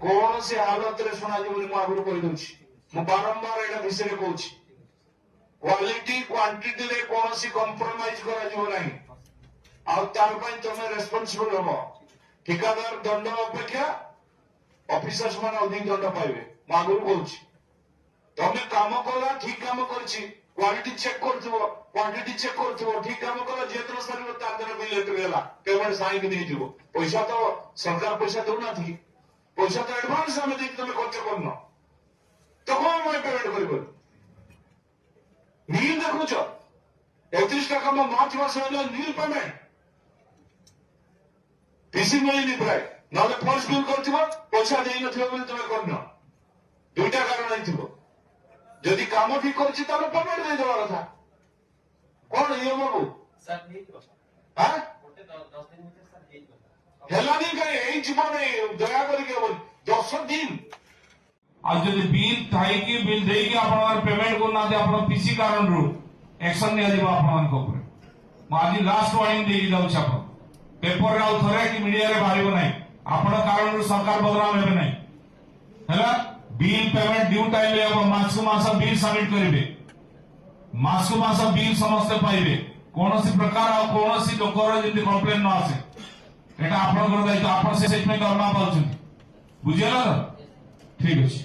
कौन से हालत रे सुना जी आगुरी कही दूची मु बारंबार एटा विषय कहूँ क्वालिटी क्वांटिटी रे कौन सी कंप्रोमाइज करा जीव नहीं आउ तार पई तमे रेस्पोंसिबल हो ठिकादार दंड अपेक्षा ऑफिसर्स मान अधिक दंड पाइबे मु आगुरी कहूँ तमे काम कला ठीक काम करछि क्वालिटी चेक करथबो क्वांटिटी चेक करथबो ठीक काम कला जेतन सरिबो तार दिन बिल लेटर गेला पेमेंट साइन दे दिबो पैसा तो सरकार पैसा दउ ना थी पैसा तो एडवांस हमें देख तमे खर्च करनो तो कोन मैं पेमेंट करबो नील देखुछ 31 টাকা मार्च मास होला नील पेमेंट पीसी मिलनी प्राय नले फॉल्स बिल करथिबो पैसा देई नथिबो बोली तमे करनो दुईटा कारण आइथिबो जदि काम ठीक करछि ताले पेमेंट दे देवा कथा कोन ये बाबू सर नहीं तो हां मोटे 10 दिन में सर नहीं तो हेलानी का एई जीवन दया करके बोल 10 दिन आज जदि बिल थाई कि बिल देई कि आपन पेमेंट को ना दे आपन पीसी कारण रु एक्शन निया दिबा आपन को ऊपर माजी लास्ट वार्निंग देई जाउ छाप पेपर रे थरे कि मीडिया रे बाहरिबो नाही आपन कारण रु सरकार बदनाम हेबे नाही हैला बिल पेमेंट ड्यू टाइम ले अब मास को मास बिल सबमिट करिवे मास को मास बिल समस्त पाइबे कोनोसी प्रकार आ कोनोसी लोकर जति कंप्लेन न आसे एटा आपन कर दायित्व आपन से सेट में करना पाउछन बुझियला ठीक अछि।